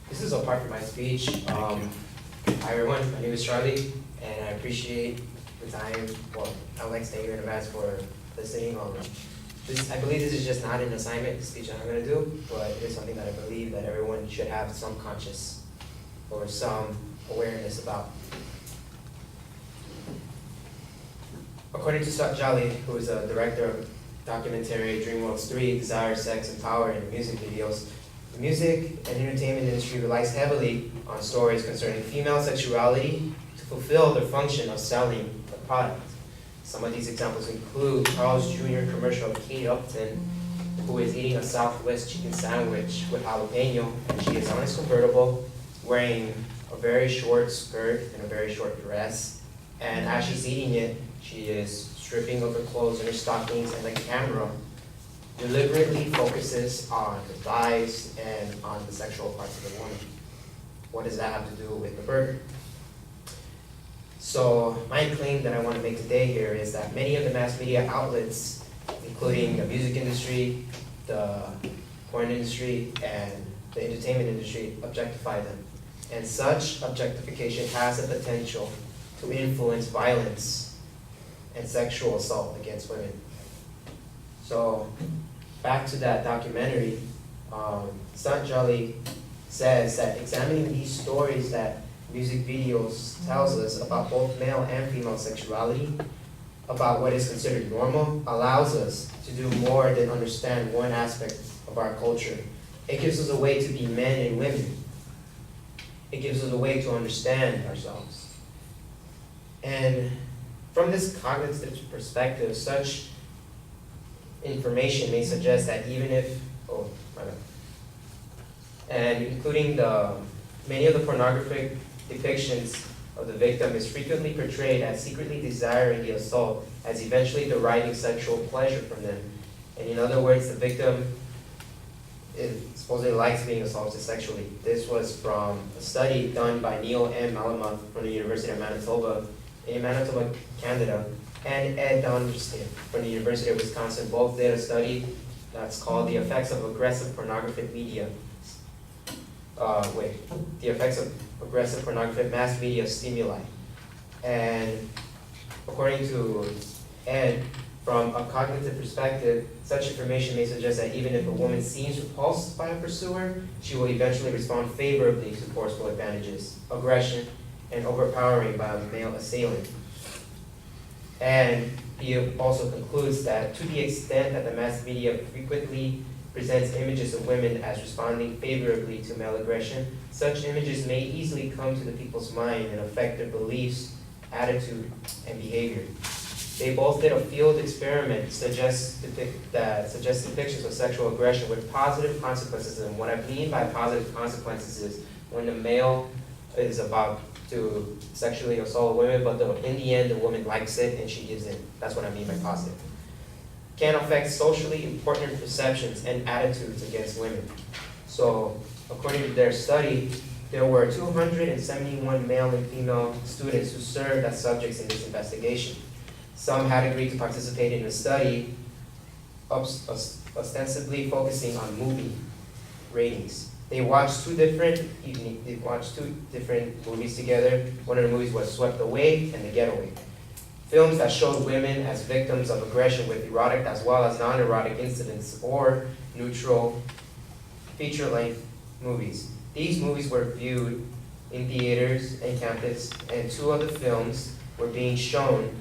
This is a part from my speech. Hi everyone, my name is Charlie, and I appreciate the time. Well, I would like to thank you in advance for listening. I believe this is just not an assignment, the speech that I'm going to do, but it is something that I believe that everyone should have some conscious or some awareness about. According to Jolly, who is a director of documentary DreamWorks 3, Desire, Sex, and Power in music videos, the music and entertainment industry relies heavily on stories concerning female sexuality to fulfill their function of selling the product. Some of these examples include Carl's Jr. commercial of Kate Upton, who is eating a Southwest chicken sandwich with jalapeno, and she is on a convertible, wearing a very short skirt and a very short dress, and as she's eating it, she is stripping of her clothes and her stockings, and the camera deliberately focuses on the thighs and on the sexual parts of the woman. What does that have to do with the burger? So my claim that I want to make today here is that many of the mass media outlets, including the music industry, the porn industry, and the entertainment industry, objectify them. And such objectification has the potential to influence violence and sexual assault against women. So back to that documentary, Stunt Jolly says that examining these stories that music videos tells us about both male and female sexuality, about what is considered normal, allows us to do more than understand one aspect of our culture. It gives us a way to be men and women. It gives us a way to understand ourselves. And from this cognitive perspective, such information may suggest that even if, and including many of the pornographic depictions of the victim is frequently portrayed as secretly desiring the assault, as eventually deriving sexual pleasure from them. And in other words, the victim supposedly likes being assaulted sexually. This was from a study done by Neil M. Malamuth from the University of Manitoba, in Manitoba, Canada, and Ed Donderston from the University of Wisconsin. Both did a study that's called The Effects of Aggressive Pornographic Media. The effects of aggressive pornographic mass media stimuli. And according to Ed, from a cognitive perspective, such information may suggest that even if a woman seems repulsed by a pursuer, she will eventually respond favorably to forceful advantages, aggression, and overpowering by a male assailant. And he also concludes that to the extent that the mass media frequently presents images of women as responding favorably to male aggression, such images may easily come to the people's mind and affect their beliefs, attitude, and behavior. They both did a field experiment that suggests depictions of sexual aggression with positive consequences. And what I mean by positive consequences is when the male is about to sexually assault women, but in the end, the woman likes it and she gives in. That's what I mean by positive. Can affect socially important perceptions and attitudes against women. So, according to their study, there were 271 male and female students who served as subjects in this investigation. Some had agreed to participate in the study, ostensibly focusing on movie ratings. They watched two different movies together. One of the movies was Swept Away and The Getaway. Films that showed women as victims of aggression with erotic as well as non-erotic incidents, or neutral feature-length movies. These movies were viewed in theaters and campus, and two of the films were being shown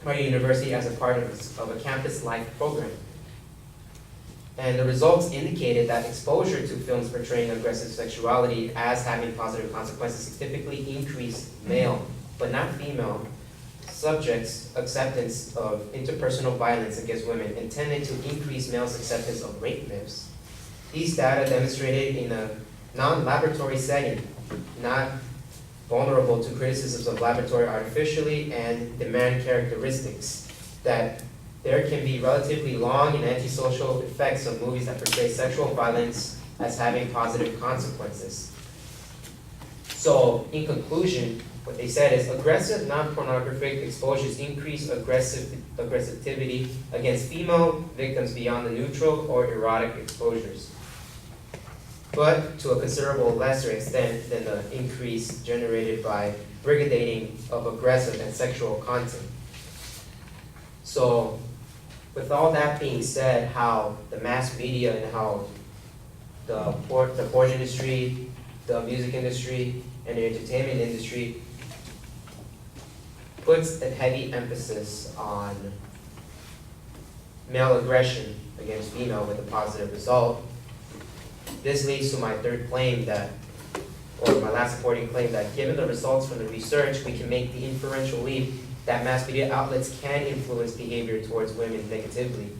by the university as a part of a campus life program. And the results indicated that exposure to films portraying aggressive sexuality as having positive consequences significantly increased male, but not female, subjects' acceptance of interpersonal violence against women, and tended to increase males' acceptance of rape myths. These data demonstrated in a non-laboratory setting, not vulnerable to criticisms of laboratory artificially and demand characteristics, that there can be relatively long and antisocial effects of movies that portray sexual violence as having positive consequences. So, in conclusion, what they said is aggressive non-pornographic exposures increase aggressivity against female victims beyond the neutral or erotic exposures. but to a considerable lesser extent than the increase generated by brigading of aggressive and sexual content. So, with all that being said, how the mass media and how the porn industry, the music industry, and the entertainment industry puts a heavy emphasis on male aggression against female with a positive result. This leads to my third claim that, or my last supporting claim, that given the results from the research, we can make the inferential leap that mass media outlets can influence behavior towards women negatively.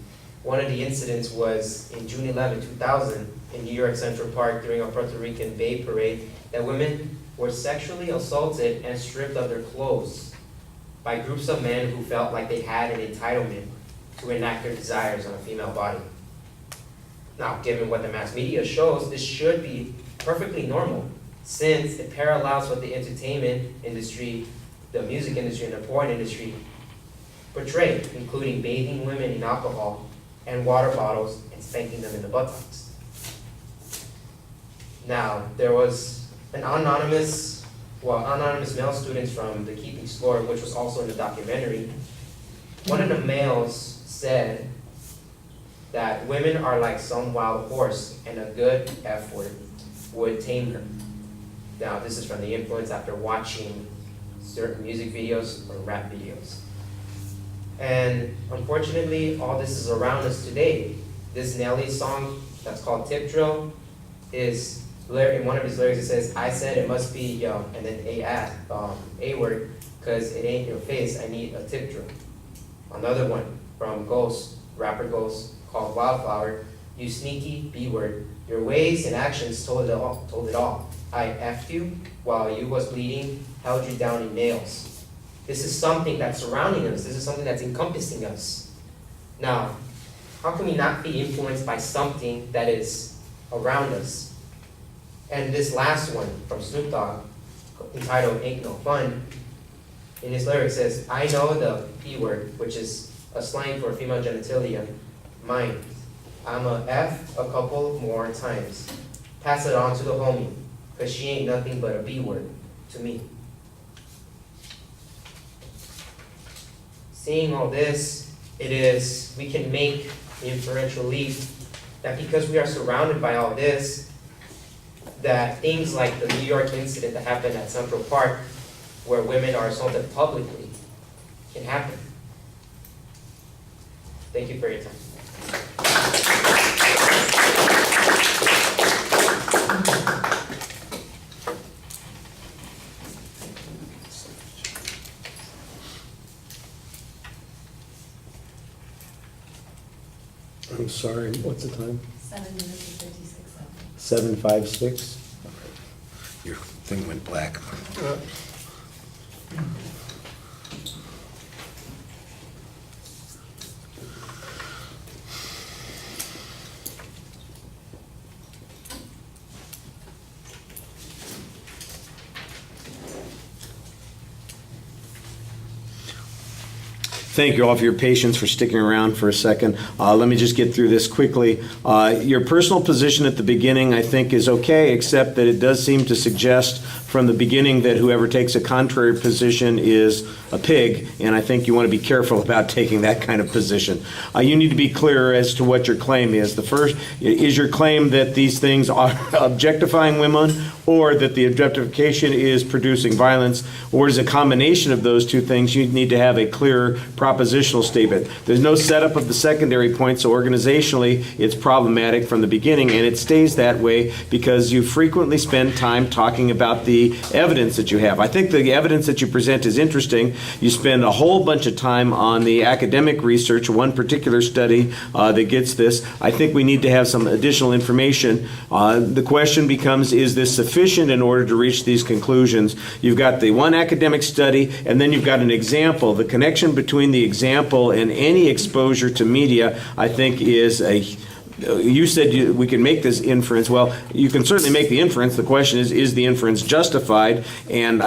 One of the incidents was in June 11, 2000, in New York Central Park during a Puerto Rican Day Parade, that women were sexually assaulted and stripped of their clothes by groups of men who felt like they had an entitlement to enact their desires on a female body. Now, given what the mass media shows, this should be perfectly normal, since it parallels what the entertainment industry, the music industry, and the porn industry portray, including bathing women in alcohol and water bottles and spanking them in the buttocks. Now, there was an anonymous male students from the Keeping Score, which was also in the documentary. One of the males said that women are like some wild horse and a good F word would tame her. Now, this is from the influence after watching certain music videos or rap videos. And unfortunately, all this is around us today. This Nelly song that's called Tip Drill is, in one of his lyrics it says, I said it must be and then A word, because it ain't your face, I need a tip drill. Another one from Ghost, rapper Ghost, called Wildflower, you sneaky B word, your ways and actions told it all. I effed you while you was bleeding, held you down in nails. This is something that's surrounding us. This is something that's encompassing us. Now, how can we not be influenced by something that is around us? And this last one from Snoop Dogg, entitled Ain't No Fun, in his lyrics says, I know the P word, which is a slang for female genitalia, mine. I'ma F a couple more times. Pass it on to the homie, cause she ain't nothing but a B word to me. Seeing all this, we can make the inferential leap that because we are surrounded by all this, that things like the New York incident that happened at Central Park, where women are assaulted publicly, can happen. Thank you for your time. I'm sorry, what's the time? 7 minutes and 56 seconds. 7:56? Your thing went black. Thank you all for your patience, for sticking around for a second. Let me just get through this quickly. Your personal position at the beginning, I think, is okay, except that it does seem to suggest from the beginning that whoever takes a contrary position is a pig, and I think you want to be careful about taking that kind of position. You need to be clear as to what your claim is. The first, is your claim that these things are objectifying women, or that the objectification is producing violence, or is a combination of those two things? You need to have a clear propositional statement. There's no setup of the secondary point, so organizationally it's problematic from the beginning, and it stays that way because you frequently spend time talking about the evidence that you have. I think the evidence that you present is interesting. You spend a whole bunch of time on the academic research, one particular study that gets this. I think we need to have some additional information. The question becomes, is this sufficient in order to reach these conclusions? You've got the one academic study, and then you've got an example. The connection between the example and any exposure to media, I think, is a... You said we can make this inference. Well, you can certainly make the inference. The question is the inference justified? And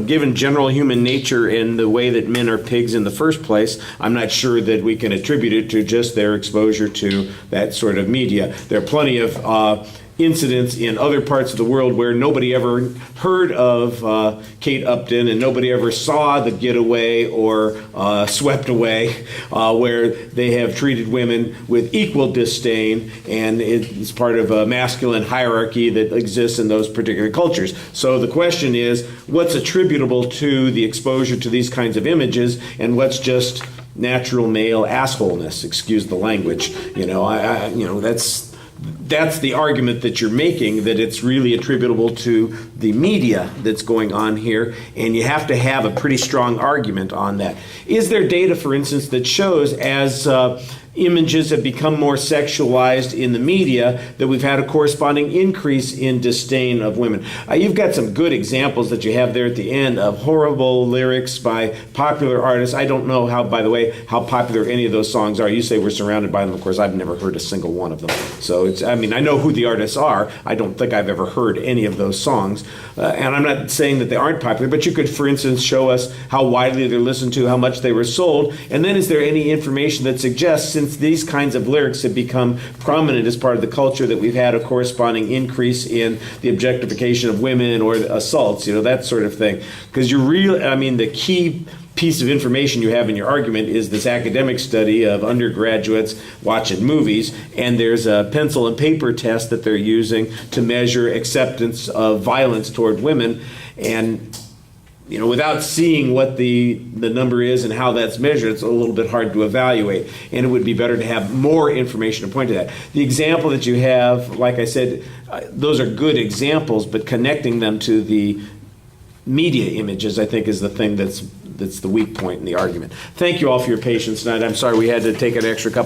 given general human nature and the way that men are pigs in the first place, I'm not sure that we can attribute it to just their exposure to that sort of media. There are plenty of incidents in other parts of the world where nobody ever heard of Kate Upton and nobody ever saw The Getaway or Swept Away, where they have treated women with equal disdain, and it's part of a masculine hierarchy that exists in those particular cultures. So the question is, what's attributable to the exposure to these kinds of images, and what's just natural male assholeness? Excuse the language. That's the argument that you're making, that it's really attributable to the media that's going on here, and you have to have a pretty strong argument on that. Is there data, for instance, that shows as images have become more sexualized in the media that we've had a corresponding increase in disdain of women? You've got some good examples that you have there at the end of horrible lyrics by popular artists. I don't know by the way, how popular any of those songs are. You say we're surrounded by them. Of course, I've never heard a single one of them. So I know who the artists are. I don't think I've ever heard any of those songs. And I'm not saying that they aren't popular, but you could, for instance, show us how widely they're listened to, how much they were sold, and then is there any information that suggests, since these kinds of lyrics have become prominent as part of the culture, that we've had a corresponding increase in the objectification of women or assaults, that sort of thing? Because the key piece of information you have in your argument is this academic study of undergraduates watching movies, and there's a pencil and paper test that they're using to measure acceptance of violence toward women, and without seeing what the number is and how that's measured, it's a little bit hard to evaluate, and it would be better to have more information to point to that. The example that you have, like I said, those are good examples, but connecting them to the media images, I think, is the thing that's the weak point in the argument. Thank you all for your patience tonight. I'm sorry we had to take an extra couple